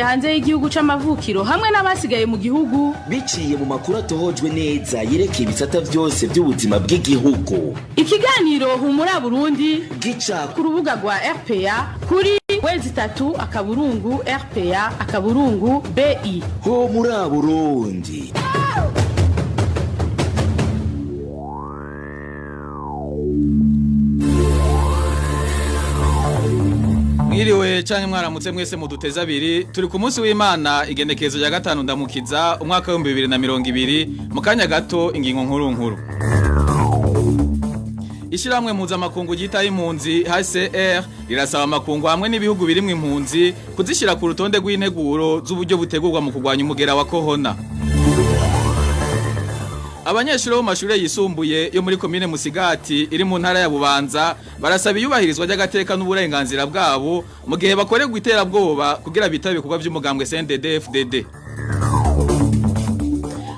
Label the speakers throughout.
Speaker 1: hanze y'igihugu c'amavukiro hamwe n'abasigaye mu gihugu
Speaker 2: biciye mu makuru atohojwe neza yerekeye ibisata vyose by'ubuzima bw'igihugu.
Speaker 1: Ikiganiro Humura Burundi
Speaker 2: gica
Speaker 1: ku rubuga rwa RPA kuri www.rpa.bi.
Speaker 2: Humura Burundi.
Speaker 3: Mwiriwe canke mwaramutse mwese muduteza abiri turi ku munsi w'Imana igenekezo rya gatanu ndamukiza umwaka wa 2020 mu kanya gato ingingo nkuru. Ishiramwe mpuzamakungu ryitaye impunzi HCR rirasaba amakungu hamwe n'ibihugu birimwe impunzi kuzishira ku rutonde rw'integuro z'uburyo butegurwa mu kurwanya umugera wa corona. Abanyeshuri bo mashure yisumbuye yo muri komine Musigati iri mu ntara ya Bubanza barasaba iyubahirizwa ry'agateka n'uburenganzira bwabo mu gihe bakorerwa iterabwoba kugira bitabe kuba by'umugambwe CNDD-FDD.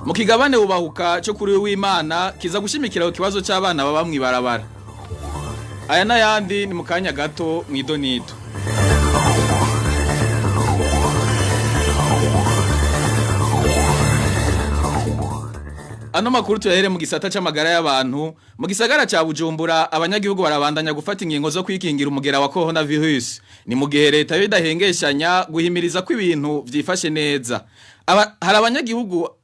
Speaker 3: Mu kigabane ubahuka cyo kuri w'Imana kiza gushimikira ku kibazo cy'abana baba mwibarabara. Aya n'ayandi ni mu kanya gato mwidonito. Ano makuru tuyahere mu gisata c'amagara y'abantu mu gisagara ca Bujumbura abanyagihugu barabandanya gufata ingingo zo kwikingira umugera wa coronavirus ni mu gihe leta yidahengeshanya guhimiriza ko ibintu vyifashe neza. Hari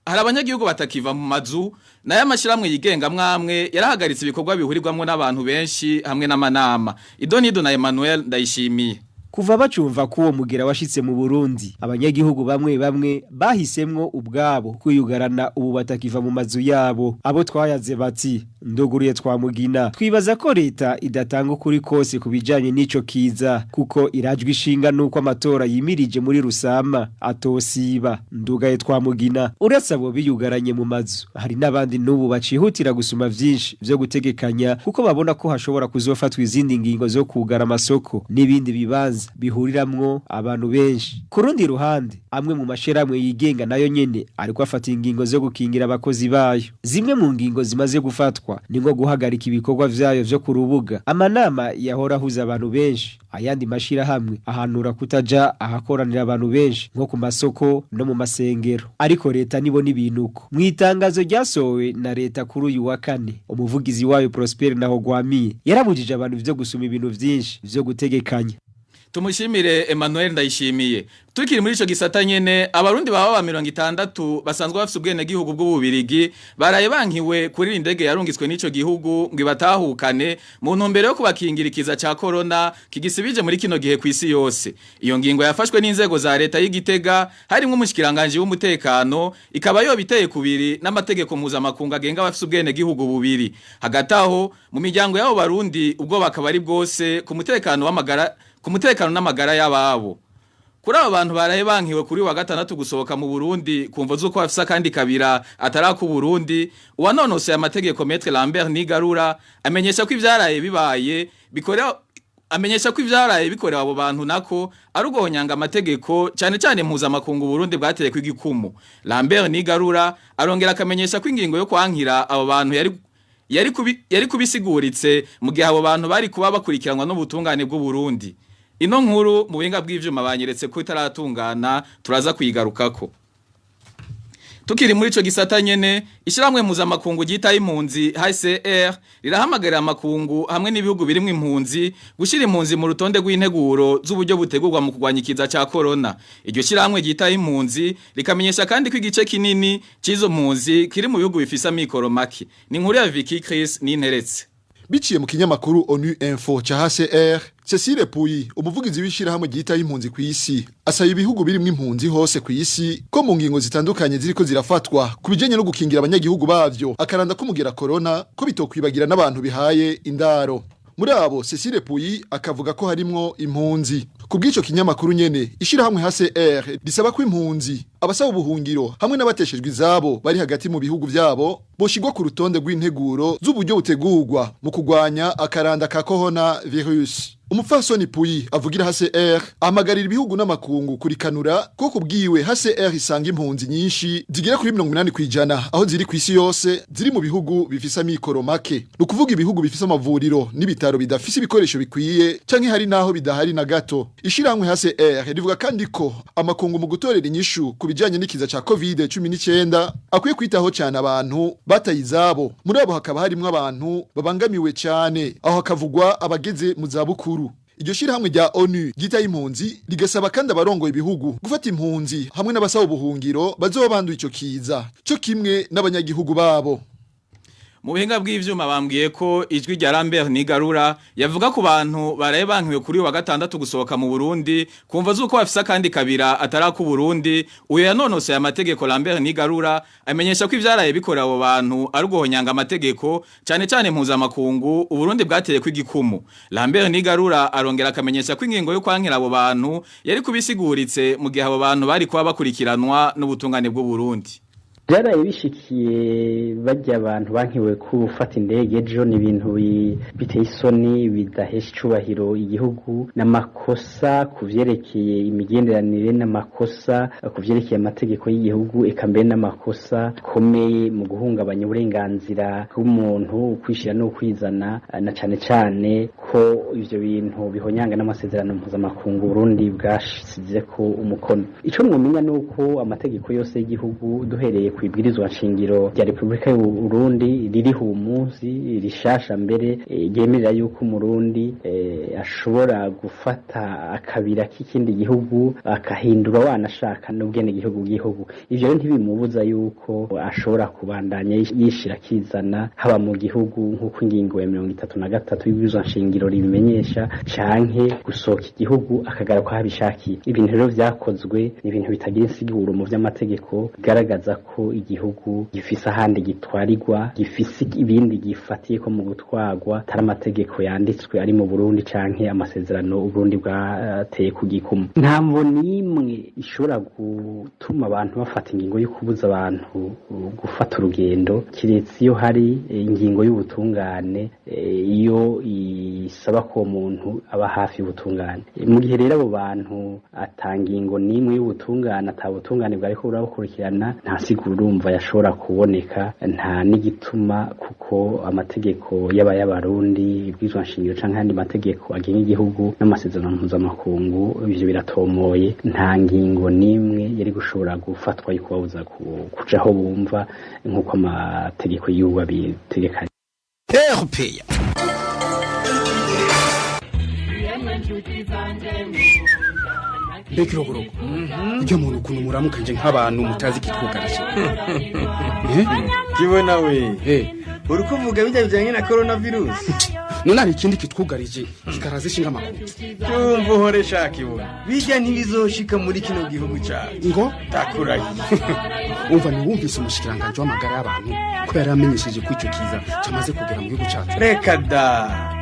Speaker 3: abanyagihugu batakiva mu mazu na y'amashiramwe yigenga mwamwe yarahagaritse ibikorwa bihurirwamwe n'abantu benshi hamwe n'amanama. Idonido na Emmanuel Ndayishimiye.
Speaker 4: Kuva bacumva ko uwo mugera washitse mu Burundi abanyagihugu bamwe bahisemwo ubwabo kwiyugarana ubu batakiva mu mazu yabo. Abo twayaze bati ndoguriye twamugina twibaza ko leta idatanga ukuri kose kubijanye n'ico kiza kuko irajwe ishinga nuko amatora yimirije muri Rusama atosiba. Ndugaye twamugina uretse abo biyugaranye mu mazu hari n'abandi nubu bacihutira gusuma vyinshi vyo gutegekanya kuko babona ko hashobora kuzofatwa izindi ngingo zo kugara amasoko n'ibindi bibanza bihuriramwo abantu benshi. Kurundi ruhande amwe mu mashiramwe yigenga nayo nyene ariko afata ingingo zo gukingira abakozi bayo. Zimwe mu ngingo zimaze gufatwa ni ngo guhagarika ibikorwa vyayo vyo ku rubuga. Amanama yahora ahuza abantu benshi ayandi mashira hamwe ahanura kutaja ahakoranira abantu benshi nko ku masoko no mu masengero. Ariko leta nibo nibinuko mwitangazo ryasowe na leta kuri uyu wa kane umuvugizi wayo Prosper Nahogwamiye yarabujije abantu vyo gusuma ibintu vyinshi vyo gutegekanya.
Speaker 3: Tumushimire Emmanuel Ndayishimiye. Tukiri muri ico gisata nyene abarundi baba 60 basanzwe bafite ubwene gihugu bw'ububirigi baraye bankiwe kuri indege yarungitswe n'ico gihugu ngo batahukane mu ntumbero yo kubakingirikiza ca corona kigisibije muri kino gihe kwisi yose. Iyo ngingo yafashwe n'inzego za leta y'Igitega harimwe umushikiranganje w'umutekano ikaba yo biteye kubiri n'amategeko mpuzamakungu agenga bafite ubwene gihugu bubiri. Hagataho mu miryango yabo barundi ubwo bakaba ari bwose ku mutekano n'amagara y'ababo. Kuri abo bantu baraye bankiwe kuri wa gatandatu gusohoka mu Burundi kumva zuko bafisa kandi kabira ataraku Burundi uwanonose amategeko Maître Lambert Nigarura amenyesha ko ivyaraye bikorewe abo bantu nako arugonyanga amategeko cyane mpuzamakungu Burundi bwateye kw'igikumu. Lambert Nigarura arongera akamenyesha ko ingingo yo kwankira abo bantu yari kubisiguritse mu gihe abo bantu bari kuba bakurikiranwa n'ubutungane bw'u Burundi. Ino nkuru mu buhinga bw'ivyuma banyeretse ko itaratungana turaza kuyigarukako. Tukiri muri ico gisata nyene ishiramwe mpuzamakungu ryitaye impunzi HCR rirahamagarira amakungu hamwe n'ibihugu birimwe impunzi gushira impunzi mu rutonde rw'integuro z'uburyo butegurwa mu kurwanyikiza ca corona. Iryo shiramwe ryitaye impunzi rikamenyesha kandi ko igice kinini cizo mpunzi kiri mu bihugu bifisa mikoro maki. Ni nkuru ya Vicky Chris n'interetse.
Speaker 5: Biciye mu kinyamakuru ONU Info cha HCR, Cecile Puyi, umuvugizi w'ishirahamwe ryitaye impunzi kw'isi, asaba ibihugu birimwe impunzi hose kw'isi ko mu ngingo zitandukanye ziriko zirafatwa kubijanye no gukingira abanyagihugu bavyo akaranda ko mugera corona ko bitokwibagira n'abantu bihaye indaro. Muri abo Cecile Puyi akavuga ko harimwo impunzi. Kubw'ico kinyamakuru nyene ishirahamwe HCR risaba ko impunzi abasaba ubuhungiro hamwe n'abateshejwe izabo bari hagati mu bihugu vyabo boshigwa ku rutonde rw'integuro z'uburyo butegurwa mu kurwanya akaranda ka coronavirus. Umupfasoni Puyi avugira HCR ahamagarira ibihugu n'amakungu kurikanura ko kubwiwe HCR isanga impunzi nyinshi zigera kuri 80% aho ziri ku isi yose ziri mu bihugu bifise amikoro make. Nukuvuga ibihugu bifise amavuriro n'ibitaro bidafise ibikoresho bikwiye canke hari naho bidahari na gato. Ishiramwe HCR rivuga kandi ko amakungu mu gutorera inyishu kubijanye n'ikiza ca COVID-19 akwiye kwitaho cyane abantu batayizabo. Muri abo hakaba harimo abantu babangamiwe cyane aho hakavugwa abageze mu zabukuru. Iryo shirahamwe rya ONU gitaye impunzi rigasaba kandi abarongoye ibihugu gufata impunzi hamwe n'abasaba ubuhungiro bazoba banduye ico kiza cyo kimwe n'abanyagihugu babo.
Speaker 3: Mu buhinga bw'ivyuma bambwiye ko ijwi rya Lambert Nigarura yavuga ku bantu baraye bankiwe kuri wa gatandatu gusohoka mu Burundi kumva zuko bafisa kandi kabira ataraku Burundi. Uyo yanonose amategeko Lambert Nigarura amenyesha ko ivyaraye bikora abo bantu ari guhonyanga amategeko cyane cyane mpuzamakungu Uburundi bwateye kw'igikumu. Lambert Nigarura arongera akamenyesha ko ingingo yo kwankira abo bantu yari kubisiguritse mu gihe abo bantu bari kuba bakurikiranwa n'ubutungane bw'u Burundi.
Speaker 6: Byaraye bishikiye bajya abantu bankiwe gufata indege ejo ni ibintu biteye isoni bidahesha icubahiro igihugu n'amakosa kuvyerekeye imigenderanire n'amakosa kuvyerekeye amategeko y'igihugu eka mbere n'amakosa komeye mu guhungabanya uburenganzira bw'umuntu kwishira no kwizana na cane cane ko ivyo bintu bihonyanga n'amasezerano mpuzamakungu Burundi bwashize ko umukono. Ico mwumenya nuko amategeko yose y'igihugu duhereye kwibwirizwa nshingiro rya Republika y'u Burundi ririho umunsi rishasha mbere yemerera yuko umurundi ashobora gufata akabira k'ikindi gihugu akahindura wanashaka n'ubwene gihugu. Ivyo rero ntibimubuza yuko ashobora kubandanya yishira kizana haba mu gihugu nk'uko ingingo ya 33 y'ibwirizwa nshingiro ribimenyesha canke gusohoka igihugu akagaruka habishakiye. Ibintu rero vyakozwe ni ibintu bitagira insiguro mu vy'amategeko bigaragaza ko igihugu gifise ahandi gitwarirwa gifise ibindi gifatiye ko mu gutwarwa tari amategeko yanditswe ari mu Burundi canke amasezerano Uburundi bwateye ku gikumu. Ntamvo nimwe ishobora gutuma abantu bafata ingingo yo kubuza abantu gufata urugendo kiretse iyo hari ingingo y'ubutungane iyo isaba ko umuntu aba hafi y'ubutungane. Mu gihe rero abo bantu atangingo nimwe y'ubutungane atabutungane bwari ko burakurikirana nta siguro urumva yashobora kuboneka nta n'igituma kuko amategeko y'abarundi ibwirizwa nshingiro canke andi mategeko agenga igihugu n'amasezerano mpuzamakungu ivyo biratomoye nta ngingo nimwe yari gushobora gufatwa yo kubabuza kuja aho bumva nk'uko amategeko y'igihugu abitegekanya.
Speaker 7: Europeya Bekirogorogo. Ijya muntu ukuntu muramukanje nk'abantu mutazi kitwugarije.
Speaker 8: Kiwe nawe. Uri kuvuga bijya bijyanye na coronavirus.
Speaker 7: None ari ikindi kitwugarije kikaraze shinga makuru.
Speaker 8: Tumva hore shakiwe. Bijya ntibizoshika muri kino gihugu cyawe.
Speaker 7: Ngo
Speaker 8: takurahi.
Speaker 7: Umva ni wumvise umushikiranganje w'amagara y'abantu ko yaramenyesheje ko icyo kiza cyamaze kugera mu gihugu cyacu.
Speaker 8: Reka da.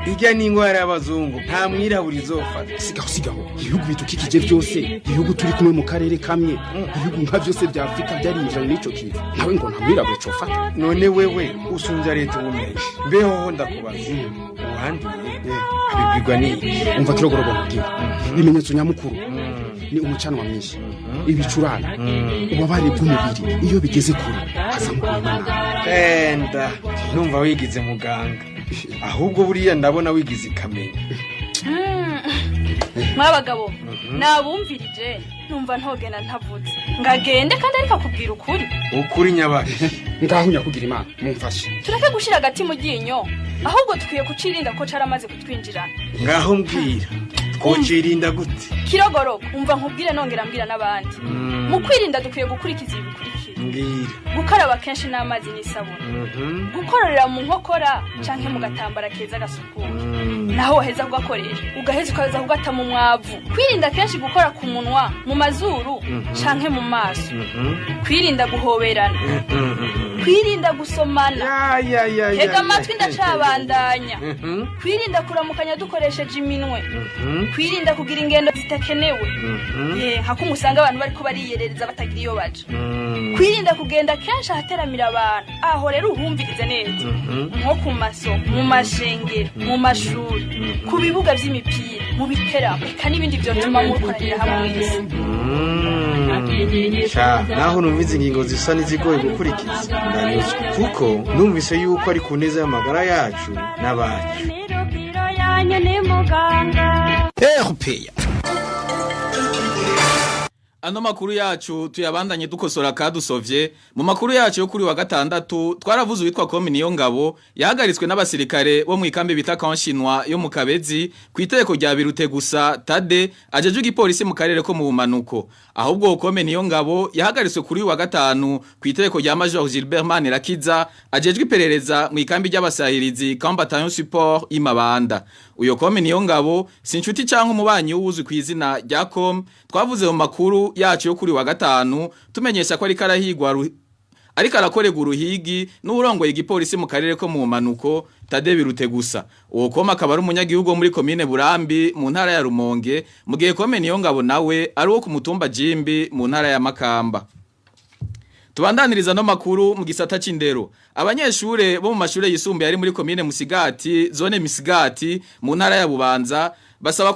Speaker 8: Ijya ni ingwara y'abazungu nta mwirabura izofata.
Speaker 7: Sigaho ibihugu bitukikije byose ibihugu turi kumwe mu karere kamwe ibihugu nka byose bya Afrika byarinjira n'ico kiza nawe ngo nta mwirabura cofata.
Speaker 8: None wewe usunja leta ubumenyi mbeho ndakubaza uhanduye abibwirwa n'iki?
Speaker 7: Umva kirogorogo mugira ibimenyetso nyamukuru ni umucanwa mwinshi ibicurana ubabare bw'umubiri iyo bigeze kure haza mu kumana.
Speaker 8: Enda numva wigize muganga ahubwo buriya ndabona wigize ikamenya.
Speaker 9: Mwabagabo nabumvirije numva ntogena ntavuze ngagende kandi ariko kubwira
Speaker 8: ukuri nyabaki
Speaker 7: ngaho nyakugira Imana mumfashe
Speaker 9: tureke gushira agati mu ginyo ahubwo tukwiye kucirinda ko caramaze kutwinjirana.
Speaker 8: Ngaho mbwira twocirinda gute?
Speaker 9: Kirogorogo umva nkubwire nongera mbwira n'abandi mu kwirinda dukwiye gukurikiza ibikurikira. Gukaraba kenshi n'amazi n'isabuni, gukororera mu nkokora canke mu gatambara keza gasukuye, naho heza kugakoresha ugaheza ukaza kugata mu mwavu. Kwirinda kenshi gukora ku munwa, mu mazuru canke mu maso, kwirinda guhoberana, kwirinda gusomana tega amatwi ndacabandanya kwirinda kuramukanya dukoresheje iminwe kwirinda kugira ingendo zitakenewe hako umusanga abantu bariko bariyerereza batagira iyo baje kwirinda kugenda kenshi ahateramira abantu aho rero uhumvirize neza nko ku masoko mu mashengero mu mashuri ku bibuga vy'imipira mu biteramo eka n'ibindi vyotuma mukoranira hamwe mwese
Speaker 8: naho numvise ingingo zisa n'izigoye gukurikiza ndanyuzwe kuko numvise yuko ari ku neza y'amagara yacu n'abacu
Speaker 10: RPA.
Speaker 3: Ano makuru yacu tuyabandanye dukosora kadusovye mu makuru yacu yo kuri wa gatandatu twaravuze witwa Komi Niyongabo yahagaritswe n'abasirikare bo mu ikambi bita Kanshinwa yo mu Kabezi kwiteko rya birute gusa Tade ajeje igipolisi mu karere ko mu bumanuko ahubwo Komi Niyongabo yahagaritswe kuri wa gatanu kwiteko rya Major Gilbert Manirakiza ajeje iperereza mu ikambi ry'abasahirizi Bataillon Support imabanda uyo Komi Niyongabo sincuti canke umubanyi w'uwuzwi kw'izina rya Com twavuze mu makuru yacu yo kuri wa gatanu tumenyesha ko ari karahigwa ariko arakorega uruhigi n'urongoye igipolisi mu karere ko mu manuko Tade birute gusa uwo Koma akaba ari umunyagihugu muri commune Burambi mu ntara ya Rumonge mu gihe Komi Niyongabo nawe ari wo ku mutumba Jimbi mu ntara ya Makamba. Tubandaniriza no makuru mu gisata c'indero abanyeshure bo mu mashure yisumbuye ari muri commune Musigati zone Misigati mu ntara ya Bubanza basaba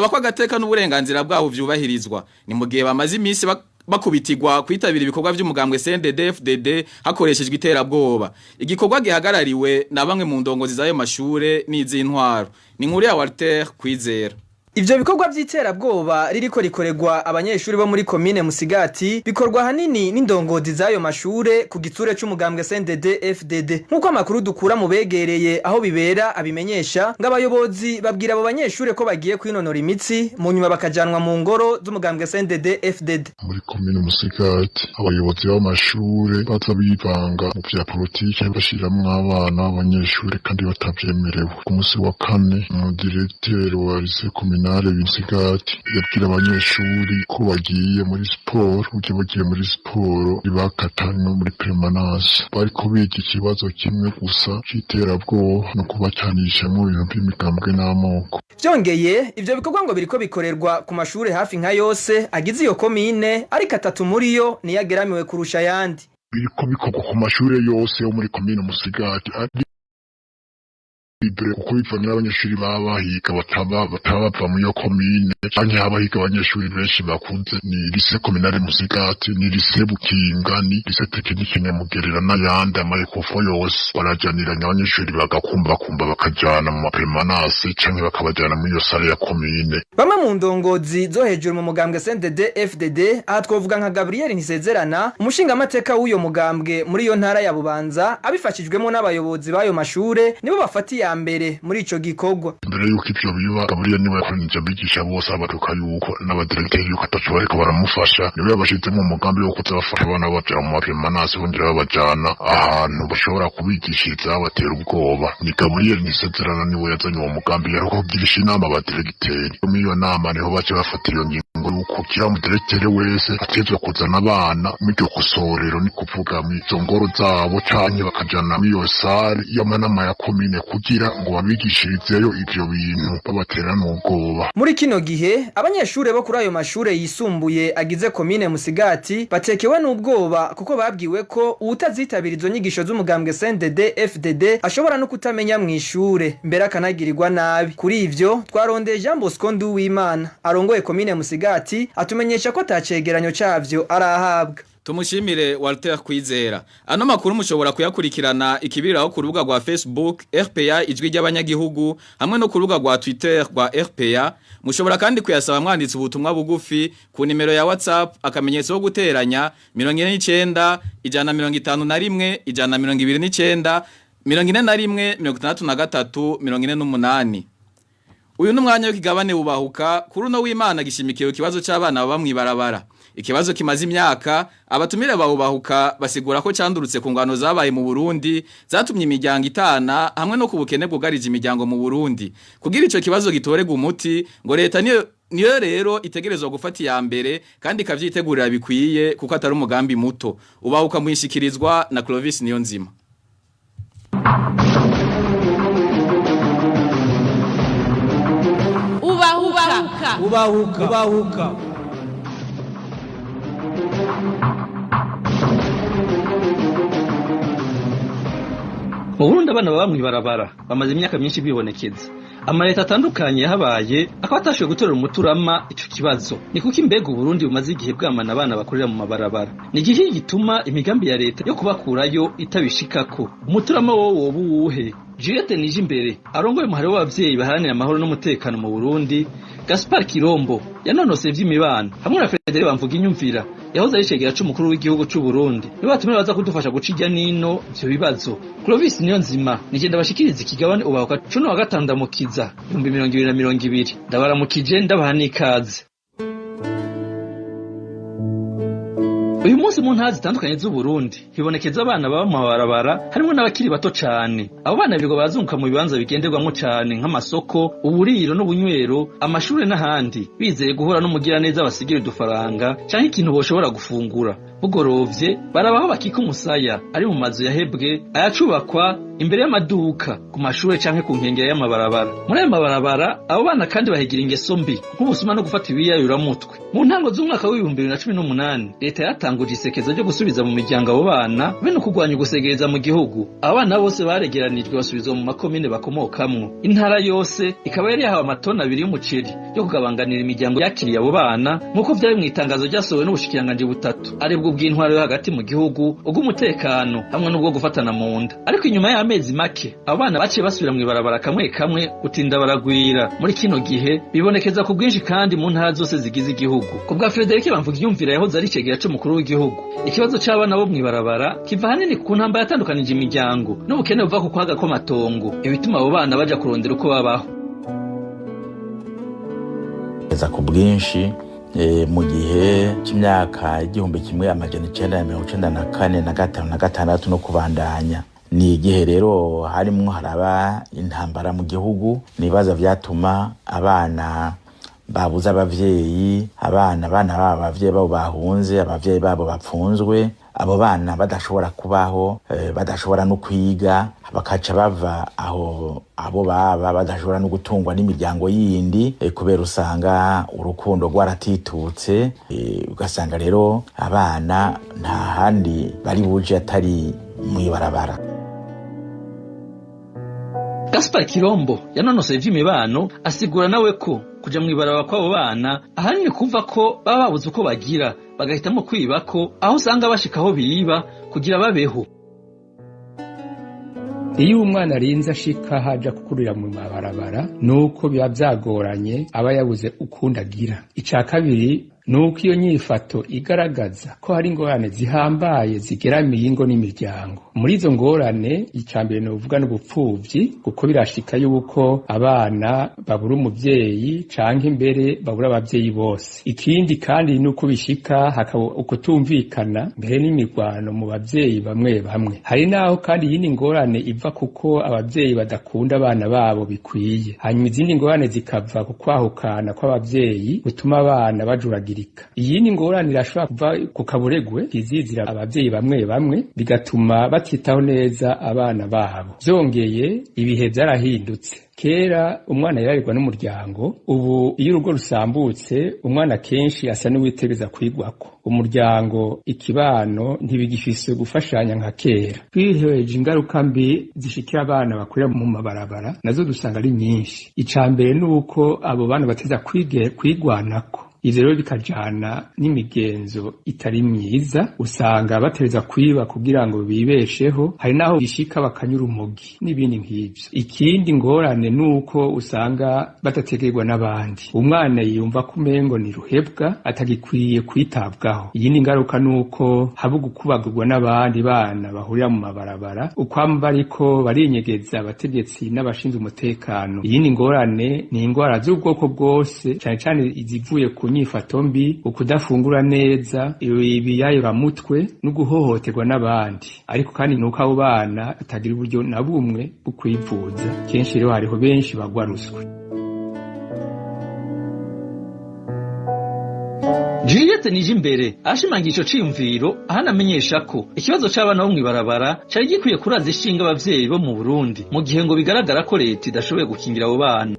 Speaker 3: ko agateka n'uburenganzira bwabo vyubahirizwa ni mu gihe bamaze imisi bakubitirwa kwitabira ibikorwa by'umugambwe CNDD-FDD hakoreshejwe iterabwoba igikorwa gihagarariwe na bamwe mu ndongozi zayo mashure n'izintwaro ni nkuru ya Walter Kwizera.
Speaker 11: Ivyo bikorwa vy'iterabwoba ririko rikoregwa abanyeshuri bo muri commune Musigati bikorwa hanini n'indongozi zayo mashure ku gitsure c'umugambwe CNDD-FDD nkuko amakuru dukura mu begereye aho bibera abimenyesha ng'abayobozi babwira abo banyeshure ko bagiye kwinonora imitsi mu nyuma bakajanwa mu ngoro z'umugambwe CNDD-FDD.
Speaker 12: Muri commune Musigati abayobozi b'amashure baza bivanga mu vya politike bashiramwo abana abanyeshure kandi batavyemerewe ku musi wa kane mu directeur wa lycée commune Musigati yabwira abanyeshuri ko bagiye muri sport ugiye bagiye muri sport ibakatanye muri permanence bariko biga ikibazo kimwe gusa c'iterabwoba no kubacanisha mu bintu by'imigambwe n'amoko.
Speaker 11: Vyongeye ivyo bikorwa ngo biriko bikorerwa ku mashure hafi nka yose agize iyo commune ariko atatu muri yo niyageramiwe kurusha yandi.
Speaker 12: Biriko bikorwa ku mashure yose yo muri commune Musigati kuko bivanye n'abanyeshuri baba bahiga bataba mu yo commune canke abahiga abanyeshuri benshi bakunze ni lycée communale Musigati ni lycée Bukinga ni lycée technique Nyamugerera n'ayandi amayekofo yose barajaniranya abanyeshuri bagakumba bakajana mu permanence canke bakabajana muri yo sale ya commune.
Speaker 11: Bamwe mu ndongozi zo hejuru mu mugambwe CNDD-FDD aha twovuga nka Gabriel Ntisezerana umushinga amateka w'uyo mugambwe muri yo ntara ya Bubanza abifashijwemo n'abayobozi bayo mashure nibo bafatiye mbere muri ico gikorwa.
Speaker 12: Mbere yuko ivyo biba Gabriel niwe yakoranije abigisha bose abatuka yuko n'abadirecteur yuko ataco bariko baramufasha niwe yabashize mu mugambi wo kuzafasha abana baja mu permanence bongera babajana ahantu bashobora kubigishiriza batera ubwoba. Ni Gabriel Ntisezerana niwe yazanye uwo mugambi yari kugirisha inama abadirecteur muri iyo nama niho bace bafatira iyo ngingo yuko kira mu directeur wese atezwe kuzana abana mu iryo kosorero ni kuvuga mu izo ngoro zabo canke bakajana muri iyo sale y'amanama ya commune kugira ngo babigishirizeyo ivyo bintu babatera n'ubwoba.
Speaker 11: Muri kino gihe abanyeshure bo kuri ayo mashure yisumbuye agize commune Musigati batekewe n'ubwoba kuko babwiwe ko utazitabira izo nyigisho z'umugambwe CNDD-FDD ashobora no kutamenya mwishure mbere akanagirirwa nabi. Kuri ivyo twaronde Jean Bosco Nduwimana arongoye commune Musigati atumenyesha ko tacegeranyo cavyo arahabwa.
Speaker 3: Tumushimire Walter Kwizera. Ano makuru mushobora kuyakurikirana ikibiriraho ku rubuga rwa Facebook RPA ijwi ry'abanyagihugu hamwe no ku rubuga rwa Twitter rwa RPA. Mushobora kandi kuyasaba mwanditse ubutumwa bugufi ku nimero ya WhatsApp akamenyetso ho guteranya 49 151 129 41 63 48. Uyu numwanya w'ikigabane bubahuka kuri no w'Imana gishimikiye ikibazo c'abana baba mwibarabara. Ikibazo kimaze imyaka abatumire bawubahuka basigura ko candurutse ku ngwano zabaye mu Burundi zatumye imiryango itana hamwe no kubukene bwugarije imiryango mu Burundi. Kugira ico kibazo gitorega umuti ngo leta niyo rero itegerezwa gufata iya mbere kandi ikavyitegurira bikwiye kuko atari umugambi muto ubahuka mwishikirizwa na Clovis Niyonzima.
Speaker 10: Ubahuka.
Speaker 13: Mu Burundi abana baba mw'ibarabara bamaze imyaka myinshi bibonekeza. Amaleta atandukanye yahabaye akaba atashoboye gutorera umuturama ico kibazo. Ni kuko imbega Burundi bumaze igihe bwamana abana bakorera mu mabarabara. Ni igihe gituma imigambi ya leta yo kubakurayo itabishikako. Umuturama wowo buwuhe? Juliette Nijimbere arongoye umuhari w'abavyeyi baharanira amahoro n'umutekano mu Burundi, Gaspar Kirombo yanonose ivy'imibano hamwe na Frederic Bamvuga inyumvira yahoze ari cegera c'umukuru w'igihugu c'u Burundi. Nibo batumira baza kudufasha gucijya nino ivyo bibazo. Clovis Niyonzima nigenda bashikiriza ikigabane ubahuka 16 mukiza 2020. Ndabaramukije ndabaha n'ikaze. Uyu munsi mu ntara zitandukanye z'u Burundi hibonekeza abana baba mu mabarabara harimo n'abakiri bato cyane. Abo bana bigo bazunguka mu bibanza bigenderwamo cyane nk'amasoko, uburiro n'ubunywero, amashure n'ahandi bizeye guhura n'umugira neza basigira udufaranga canke ikintu boshobora gufungura. Bugorovye barabaho bakika umusaya ari mu mazu yahebwe ayacubakwa imbere y'amaduka ku mashure canke ku nkengera y'amabarabara. Muri ayo mabarabara abo bana kandi bahigira ingeso mbi nk'ubusuma no gufata ibiyayuramutwe. Mu ntango z'umwaka w'2018 leta yatanguje isekeza ryo gusubiza mu miryango abo bana be no kurwanya ugusegereza mu gihugu. Abo bana bose baregeranijwe basubizwa mu makomine bakomokamwo. Intara yose ikaba yari yahawe amatoni 2 y'umuceri yo kugabanganira imiryango yakiriye abo bana nk'uko vyari mu itangazo ryasohowe n'ubushikiranganje butatu aribwo bw'intwaro yo hagati mu gihugu ubw'umutekano hamwe n'ubwo gufatana mu nda. Ariko inyuma y'amezi make abo bana baciye basubira mu ibarabara kamwe kamwe gutinda baragwira. Muri kino gihe bibonekeza ku bwinshi kandi mu ntara zose zigize igihugu. Kubwa Frederic Bamvuga inyumvira yahoze ari cegera c'umukuru w'igihugu, ikibazo c'abana bo mw'ibarabara kiva hanini ku ntambara yatandukanije imiryango n'ubukene buva ku kwaga kw'amatongo ibituma abo bana baja kurondera uko babaho.
Speaker 14: Eza ku bwinshi mu gihe cy'imyaka 1994 na 5 na 6 no kubandanya. Ni igihe rero harimo haraba intambara mu gihugu, nibaza vyatuma abana babuza abavyeyi, abana b'abavyeyi babo bahunze, abavyeyi babo bapfunzwe, abo bana badashobora kubaho, badashobora no kwiga, bakaca bava aho abo baba badashobora no gutungwa n'imiryango yindi kubera usanga urukundo rwaratitutse. Ugasanga rero abana nta handi bari buje atari mw'ibarabara.
Speaker 13: Gaspar Kirombo yanonose ivy'imibano asigura nawe ko kuja mw'ibarabara kw'abo bana ahanini kuva ko baba babuze uko bagira bagahitamo kwibako aho usanga bashikaho biba kugira babeho.
Speaker 15: Iyo umwana arinze ashika haja kukurira mu mabarabara nuko biba byagoranye aba yabuze ukunda agira. Ica kabiri nuko iyo nyifato igaragaza ko hari ingorane zihambaye zigeramiye ingo n'imiryango. Muri izo ngorane icambere no uvuga n'ubupfuvyi kuko birashika yuko abana babura umuvyeyi canke imbere babura abavyeyi bose. Ikindi kandi nuko bishika hakaba ukutumvikana mbere n'imirwano mu bavyeyi bamwe bamwe. Hari naho kandi yindi ngorane iva kuko abavyeyi badakunda abana babo bikwiye. Hanyuma izindi ngorane zikava ku kwahukana kw'abavyeyi gutuma abana bajuragira. Iyindi ngorane irashobora kuva ku kaburegwe kizizira abavyeyi bamwe bamwe bigatuma batitaho neza abana babo. Vyongeye ibihe byarahindutse. Kera umwana yararigwa n'umuryango, ubu iyo urugo rusambutse umwana kenshi asa n'uwitegereza kwigwako. Umuryango ikibano ntibigifise gufashanya nka kera. Twiheje ingaruka mbi zishikira abana bakurira mu mabarabara nazo dusanga ari nyinshi. Icambere nuko abo bana bateza kwigwanako. Ivyo rero bikajana n'imigenzo itari myiza, usanga batereza kwiba kugira ngo bibesheho, hari naho bishika bakanyura umugi n'ibindi nk'ivyo. Ikindi ngorane nuko usanga batategerwa n'abandi. Umwana yumva ko umengo ni ruhebwa atagikwiye kwitabwaho. Iyindi ngaruka nuko haba gukubagurwa n'abandi bana bahurira mu mabarabara, ukwamba bariko barinyegeza abategetsi n'abashinzwe umutekano. Iyindi ngorane ni ingwara z'ubwoko bwose, cane cane izivuye ku nyifato mbi, ukudafungura neza, ibiyayuramutwe no guhohoterwa n'abandi. Ariko kandi nuko abo bana batagira uburyo na bumwe bwo kwivuza. Kenshi rero hariho benshi bagwa ruswa.
Speaker 13: Juliette Nijimbere ashimangira ico ciyumviro ahanamenyesha ko ikibazo c'abana bo mw'ibarabara cari gikwiye kuraza ishinga abavyeyi bo mu Burundi mu gihe ngo bigaragara ko leta idashoboye gukingira abo bana.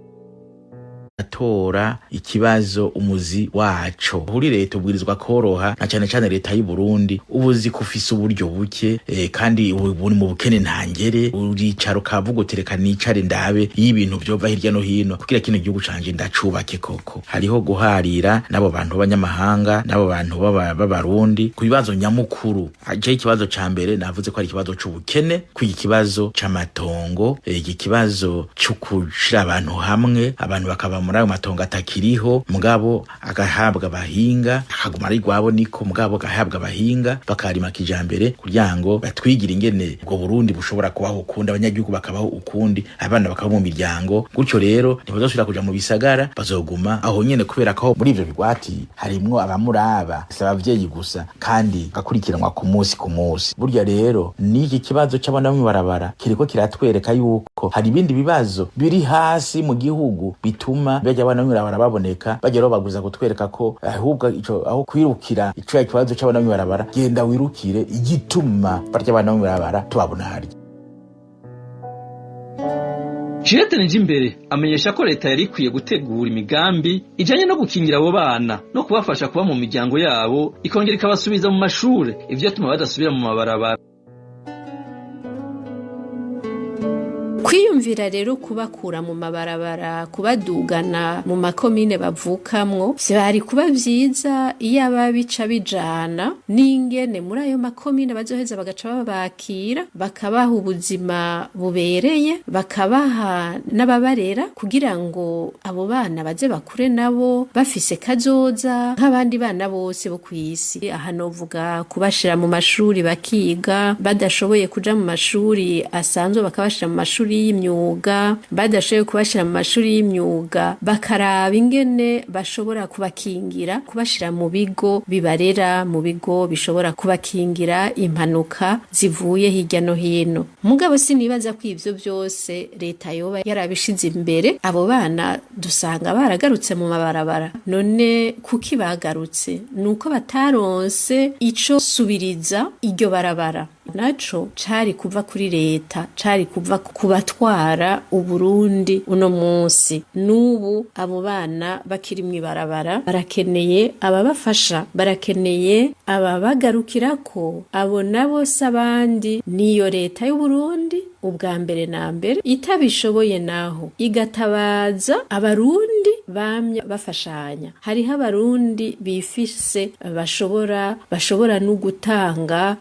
Speaker 14: Atora ikibazo umuzi waco buri leta ubwirizwa koroha na cyane leta y'u Burundi ubuzi kufisa uburyo buke kandi buri mu bukene ntangere uricaro kavugotereka nicare ndabe y'ibintu byova hirya no hino kugira kino gihugu canje ndacubake koko hariho guharira nabo bantu b'abanyamahanga nabo bantu b'abarundi ku bibazo nyamukuru aje ikibazo ca mbere navuze ko ari ikibazo c'ubukene ku ikibazo c'amatongo ikibazo c'ukushira abantu hamwe abantu bakaba muri ayo matongo atakiriho mugabo agahabwa abahinga akaguma ari gwabo niko mugabo agahabwa abahinga bakarima kijambere kugira ngo batwigira ingene ubwo Burundi bushobora kubaho ukundi abanyagihugu bakabaho ukundi abana bakaba mu miryango gutyo rero ntibazosubira kuja mu bisagara bazoguma aho nyene kubera ko muri ivyo bigwati harimwo abamuraba abavyeyi gusa kandi gakurikiranwa ku munsi burya rero niki kibazo c'abana mu barabara kiriko kiratwereka yuko hari ibindi bibazo biri hasi mu gihugu bituma bajya abana mwirabara baboneka bagero baguza kutwereka ko ahubwo ico aho kwirukira ico kibazo c'abana mwirabara genda wirukire igituma barya abana mwirabara tubabona hari.
Speaker 13: Juliette Nijimbere amenyesha ko leta yari ikwiye gutegura imigambi ijanye no gukingira abo bana no kubafasha kuba mu miryango yabo ikongera ikabasubiza mu mashure ivyo tuma badasubira mu mabarabara.
Speaker 16: Kwiyumvira rero kubakura mu mabarabara kubadugana mu makomine bavukamwo vyari kuba vyiza iyo ababica bijana n'ingene muri ayo makomine bazoheza bagaca babakira bakabaha ubuzima bubereye bakabaha n'ababarera kugira ngo abo bana baze bakure nabo bafise kazoza nk'abandi bana bose bo kw'isi. Aha novuga kubashira mu mashuri bakiga badashoboye kuja mu mashuri asanzwe bakabashira mu mashuri y'imyuga badashoboye kubashira mu mashuri y'imyuga bakaraba ingene bashobora kubakingira kubashira mu bigo bibarera mu bigo bishobora kubakingira impanuka zivuye hirya no hino. Mugabo sinibaza ko ivyo byose leta yoba yarabishize imbere abo bana dusanga baragarutse mu mabarabara none kuki bagarutse nuko bataronse ico subiriza iryo barabara naco cari kuva kuri leta cari kuva kubatwara Uburundi uno munsi. Nubu abo bana bakiri mw'ibarabara barakeneye ababafasha barakeneye ababagarukirako abo nabo sabandi niyo leta y'u Burundi ubwa mbere na mbere itabishoboye naho igatabaza abarundi bamya bafashanya. Hariho abarundi bifise bashobora no gutanga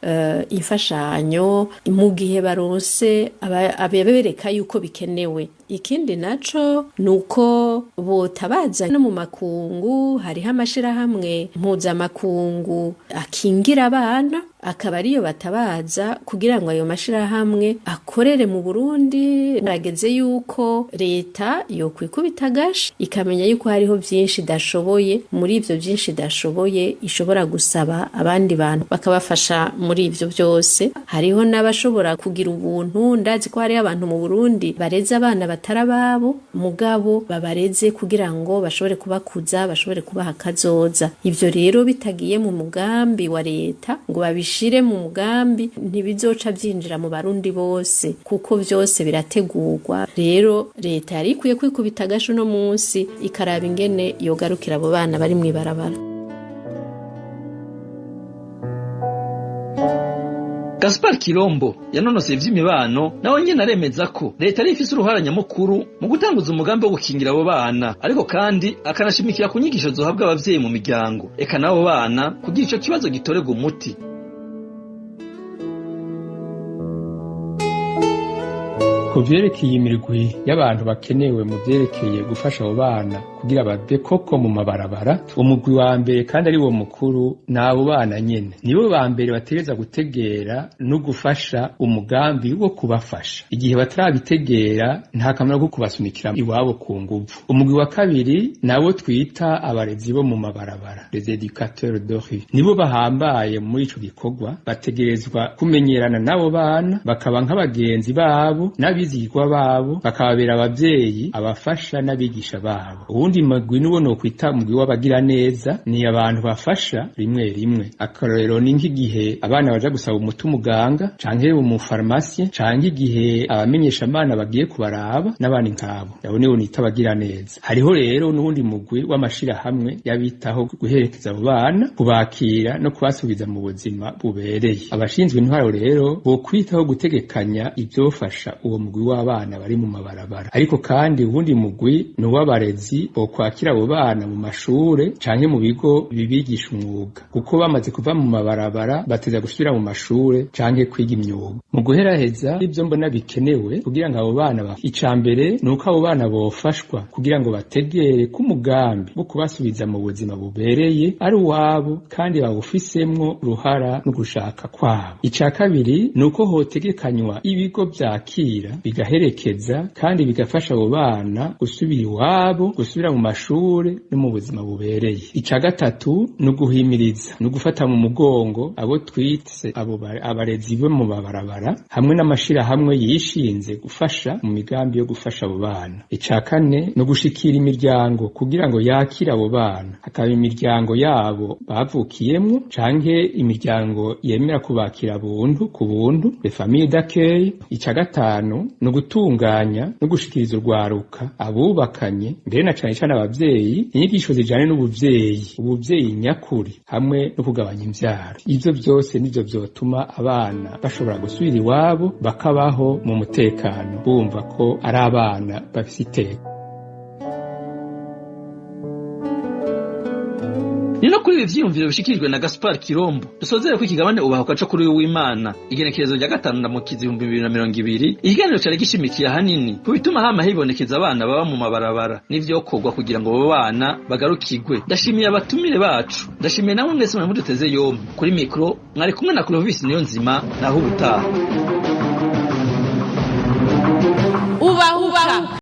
Speaker 16: imfashanyo mu gihe baronse abebereka yuko bikenewe. Ikindi naco nuko botabaza no mu makungu hariho amashirahamwe mpuzamakungu akingira abana akaba ariyo batabaza kugira ngo ayo mashirahamwe akorere mu Burundi. Nageze yuko leta yo kwikubita gashi ikamenya yuko hariho byinshi dashoboye muri ivyo byinshi dashoboye ishobora gusaba abandi bantu bakabafasha muri ivyo byose. Hariho n'abashobora kugira ubuntu ndazi ko hari abantu mu Burundi bareza abana batarababo mugabo babareze kugira ngo bashobore kubakuza bashobore kubaha kazoza. Ivyo rero bitagiye mu mugambi wa leta ngo babishire mu mugambi ntibizoca byinjira mu barundi bose kuko byose birategurwa. Rero leta yari ikwiye kwikubita agasho no munsi ikaraba ingene yogarukira abo bana bari mw'ibarabara.
Speaker 13: Gaspar Kirombo yanonose ivy'imibano nawe nyene aremeza ko leta ari ifise uruhara nyamukuru mu gutanguza umugambi wo gukingira abo bana ariko kandi akanashimikira ku nyigisho zohabwa abavyeyi mu miryango eka nabo bana kugira ico kibazo gitorerwa umuti.
Speaker 15: ku vyerekeye imirwi y'abantu bakenewe mu vyerekeye gufasha abo bana kugira bave koko mu mabarabara, umugwi wa mbere kandi ari wo mukuru n'abo bana nyene nibo ba mbere bategeza gutegera no gufasha umugambi wo kubafasha. Igihe batarabitegera nta kamaro ko kubasunikira iwabo ku nguvu. Umugwi wa kabiri nabo twita abarezi bo mu mabarabara, les éducateurs de rue, nibo bahambaye muri ico gikorwa, bategerezwa kumenyerana n'abo bana bakaba nk'abagenzi babo n'abizigwa babo, bakababera abavyeyi, abafasha n'abigisha babo. Ubundi uwundi magwi nuwo no kwita mugwi w'abagira neza ni abantu bafasha rimwe rimwe akarorero ni nk'igihe abana baja gusaba umuti umuganga canke mu farmasi canke igihe abamenyesha amana bagiye kubaraba n'abandi nkabo abo nibo nita abagira neza hariho rero n'uwundi mugwi w'amashira hamwe yabitaho guherekeza abo bana kubakira no kubasubiza mu buzima bubereye abashinzwe intwaro rero bo kwitaho gutegekanya ivyofasha uwo mugwi w'abana bari mu mabarabara ariko kandi uwundi mugwi ni uw'abarezi bo kwakira abo bana mu mashure canke mu bigo bibigisha umwuga kuko bamaze kuva mu mabarabara bateza gusubira mu mashure canke kwiga imyuga mu guheraheza ivyo mbona bikenewe kugira ngo abo bana icambere nuko abo bana bofashwa kugira ngo bategere ku mugambi wo kubasubiza mu buzima bubereye ari uwabo kandi bawufisemwo ruhara no gushaka kwabo ica kabiri nuko hotegekanywa ibigo vyakira bigaherekeza kandi bigafasha abo bana gusubira iwabo gusubira mu mashure no mu buzima bubereye ica gatatu no guhimiriza no gufata mu mugongo abo twitse abo abarezi bo mu mabarabara hamwe n'amashira hamwe yishinze gufasha mu migambi yo gufasha abo bana ica kane no gushikira imiryango kugira ngo yakira abo bana hakaba imiryango yabo bavukiyemwo canke imiryango yemera kubakira buntu ku buntu les familles d'accueil ica gatanu no gutunganya no gushikiriza urwaruka abubakanye mbere na cane cane abavyeyi inyigisho zijane ubuvyeyi nyakuri hamwe no kugabanya imvyaro ivyo byose nivyo vyotuma abana bashobora gusubira iwabo bakabaho mu mutekano bumva ko ari abana bafise iteka
Speaker 13: Nino kuri ibi vyiyumviro bishikirijwe na Gaspar Kirombo dusozere ko ikigabane ubahuka co kuri w'Imana igenekerezo rya 5 ndamukizi 2020 ikiganiro cari gishimikiye hanini ku bituma hama hibonekeza abana baba mu mabarabara n'ivyo kogwa kugira ngo abo bana bagarukirwe ndashimiye abatumire bacu ndashimiye namwe mwese muduteze yombi kuri micro mwari kumwe na Clovis niyo nzima naho ubutaha
Speaker 1: ubahuka